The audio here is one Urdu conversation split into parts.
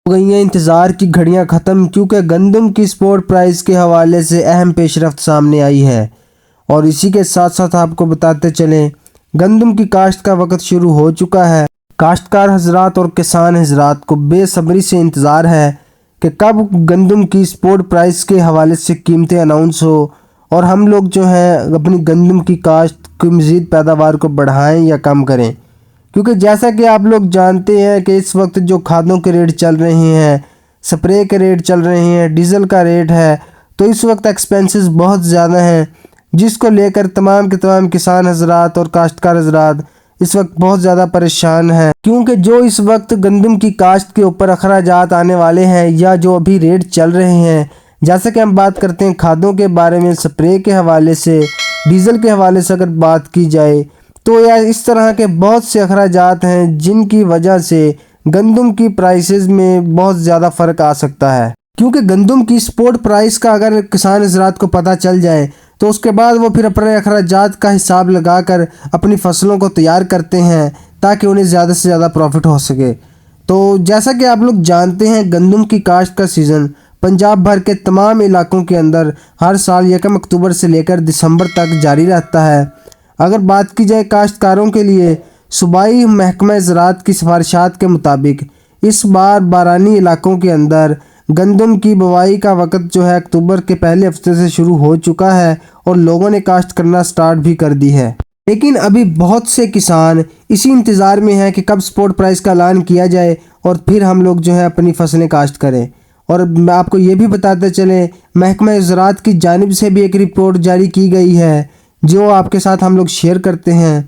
ہو گئی ہیں انتظار کی گھڑیاں ختم، کیونکہ گندم کی سپورٹ پرائس کے حوالے سے اہم پیش رفت سامنے آئی ہے۔ اور اسی کے ساتھ ساتھ آپ کو بتاتے چلیں، گندم کی کاشت کا وقت شروع ہو چکا ہے۔ کاشتکار حضرات اور کسان حضرات کو بے صبری سے انتظار ہے کہ کب گندم کی سپورٹ پرائس کے حوالے سے قیمتیں اناؤنس ہو اور ہم لوگ جو ہیں اپنی گندم کی کاشت کی مزید پیداوار کو بڑھائیں یا کم کریں، کیونکہ جیسا کہ آپ لوگ جانتے ہیں کہ اس وقت جو کھادوں کے ریٹ چل رہے ہیں، سپرے کے ریٹ چل رہے ہیں، ڈیزل کا ریٹ ہے، تو اس وقت ایکسپینسز بہت زیادہ ہیں، جس کو لے کر تمام کے تمام کسان حضرات اور کاشتکار حضرات اس وقت بہت زیادہ پریشان ہیں، کیونکہ جو اس وقت گندم کی کاشت کے اوپر اخراجات آنے والے ہیں یا جو ابھی ریٹ چل رہے ہیں، جیسا کہ ہم بات کرتے ہیں کھادوں کے بارے میں، سپرے کے حوالے سے، ڈیزل کے حوالے سے اگر بات کی جائے تو یا اس طرح کے بہت سے اخراجات ہیں جن کی وجہ سے گندم کی پرائسز میں بہت زیادہ فرق آ سکتا ہے۔ کیونکہ گندم کی سپورٹ پرائس کا اگر کسان حضرات کو پتہ چل جائے تو اس کے بعد وہ پھر اپنے اخراجات کا حساب لگا کر اپنی فصلوں کو تیار کرتے ہیں تاکہ انہیں زیادہ سے زیادہ پروفٹ ہو سکے۔ تو جیسا کہ آپ لوگ جانتے ہیں گندم کی کاشت کا سیزن پنجاب بھر کے تمام علاقوں کے اندر ہر سال 1 اکتوبر سے لے کر دسمبر تک جاری رہتا ہے۔ اگر بات کی جائے کاشتکاروں کے لیے، صوبائی محکمہ زراعت کی سفارشات کے مطابق اس بار بارانی علاقوں کے اندر گندم کی بوائی کا وقت جو ہے اکتوبر کے پہلے ہفتے سے شروع ہو چکا ہے اور لوگوں نے کاشت کرنا سٹارٹ بھی کر دی ہے، لیکن ابھی بہت سے کسان اسی انتظار میں ہیں کہ کب سپورٹ پرائس کا اعلان کیا جائے اور پھر ہم لوگ جو ہے اپنی فصلیں کاشت کریں۔ اور میں آپ کو یہ بھی بتاتے چلیں، محکمہ زراعت کی جانب سے بھی ایک رپورٹ جاری کی گئی ہے جو آپ کے ساتھ ہم لوگ شیئر کرتے ہیں۔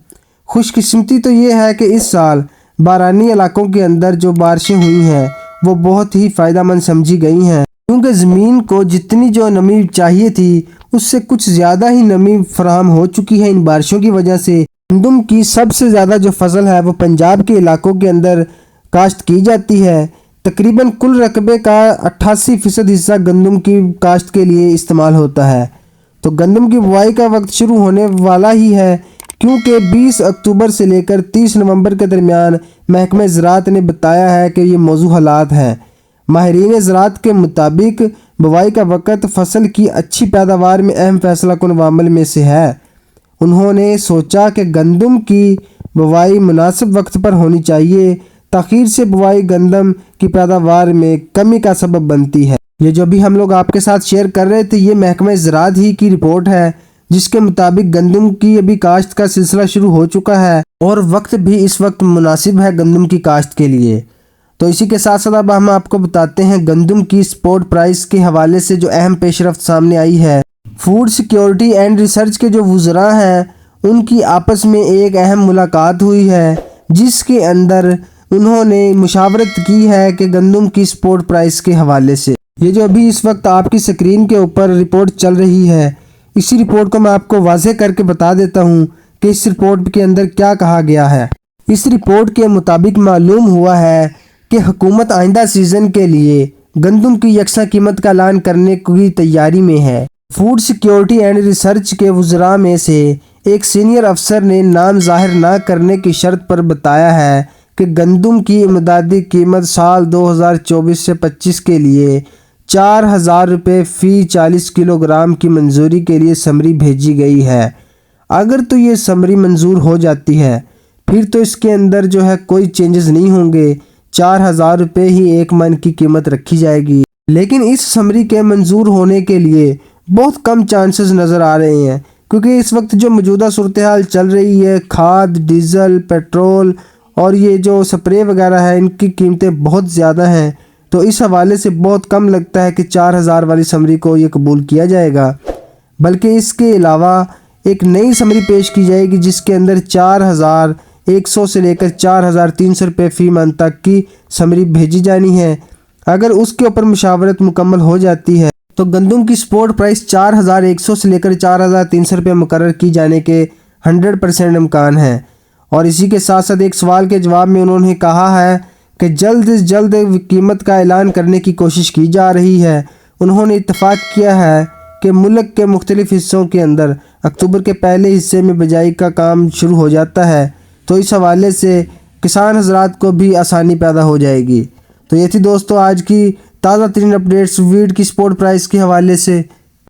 خوش قسمتی تو یہ ہے کہ اس سال بارانی علاقوں کے اندر جو بارشیں ہوئی ہیں وہ بہت ہی فائدہ مند سمجھی گئی ہیں، کیونکہ زمین کو جتنی جو نمی چاہیے تھی اس سے کچھ زیادہ ہی نمی فراہم ہو چکی ہے۔ ان بارشوں کی وجہ سے گندم کی سب سے زیادہ جو فصل ہے وہ پنجاب کے علاقوں کے اندر کاشت کی جاتی ہے۔ تقریباً کل رقبے کا 88% حصہ گندم کی کاشت کے لیے استعمال ہوتا ہے۔ تو گندم کی بوائی کا وقت شروع ہونے والا ہی ہے، کیونکہ 20 اکتوبر سے لے کر 30 نومبر کے درمیان محکمہ زراعت نے بتایا ہے کہ یہ موضوع حالات ہیں۔ ماہرین زراعت کے مطابق بوائی کا وقت فصل کی اچھی پیداوار میں اہم فیصلہ کن عوامل میں سے ہے۔ انہوں نے سوچا کہ گندم کی بوائی مناسب وقت پر ہونی چاہیے۔ تاخیر سے بوائی گندم کی پیداوار میں کمی کا سبب بنتی ہے۔ یہ جو بھی ہم لوگ آپ کے ساتھ شیئر کر رہے تھے یہ محکمہ زراعت ہی کی رپورٹ ہے، جس کے مطابق گندم کی ابھی کاشت کا سلسلہ شروع ہو چکا ہے اور وقت بھی اس وقت مناسب ہے گندم کی کاشت کے لیے۔ تو اسی کے ساتھ ساتھ اب ہم آپ کو بتاتے ہیں گندم کی سپورٹ پرائس کے حوالے سے جو اہم پیش رفت سامنے آئی ہے۔ فوڈ سیکیورٹی اینڈ ریسرچ کے جو وزراء ہیں ان کی آپس میں ایک اہم ملاقات ہوئی ہے، جس کے اندر انہوں نے مشاورت کی ہے کہ گندم کی سپورٹ پرائس کے حوالے سے یہ جو ابھی اس وقت آپ کی سکرین کے اوپر رپورٹ چل رہی ہے، اسی رپورٹ کو میں آپ کو واضح کر کے بتا دیتا ہوں کہ اس رپورٹ کے اندر کیا کہا گیا ہے۔ اس رپورٹ کے مطابق معلوم ہوا ہے کہ حکومت آئندہ سیزن کے لیے گندم کی یکساں قیمت کا اعلان کرنے کی تیاری میں ہے۔ فوڈ سیکیورٹی اینڈ ریسرچ کے وزراء میں سے ایک سینئر افسر نے نام ظاہر نہ کرنے کی شرط پر بتایا ہے کہ گندم کی امدادی قیمت سال 2024 سے 25 کے لیے 4000 روپے فی 40 کلو گرام کی منظوری کے لیے سمری بھیجی گئی ہے۔ اگر تو یہ سمری منظور ہو جاتی ہے پھر تو اس کے اندر جو ہے کوئی چینجز نہیں ہوں گے، 4000 روپے ہی 1 من کی قیمت رکھی جائے گی، لیکن اس سمری کے منظور ہونے کے لیے بہت کم چانسز نظر آ رہے ہیں، کیونکہ اس وقت جو موجودہ صورتحال چل رہی ہے، کھاد، ڈیزل، پیٹرول اور یہ جو سپرے وغیرہ ہے ان کی قیمتیں بہت زیادہ ہیں، تو اس حوالے سے بہت کم لگتا ہے کہ 4000 والی سمری کو یہ قبول کیا جائے گا، بلکہ اس کے علاوہ ایک نئی سمری پیش کی جائے گی جس کے اندر 4100 سے لے کر 4300 روپے فی من تک کی سمری بھیجی جانی ہے۔ اگر اس کے اوپر مشاورت مکمل ہو جاتی ہے تو گندم کی سپورٹ پرائس 4100 سے لے کر 4300 روپے مقرر کی جانے کے 100% امکان ہے۔ اور اسی کے ساتھ ساتھ ایک سوال کے جواب میں انہوں نے کہا ہے کہ جلد از جلد قیمت کا اعلان کرنے کی کوشش کی جا رہی ہے۔ انہوں نے اتفاق کیا ہے کہ ملک کے مختلف حصوں کے اندر اکتوبر کے پہلے حصے میں بجائی کا کام شروع ہو جاتا ہے، تو اس حوالے سے کسان حضرات کو بھی آسانی پیدا ہو جائے گی۔ تو یہ تھی دوستوں آج کی تازہ ترین اپڈیٹس ویٹ کی سپورٹ پرائس کے حوالے سے۔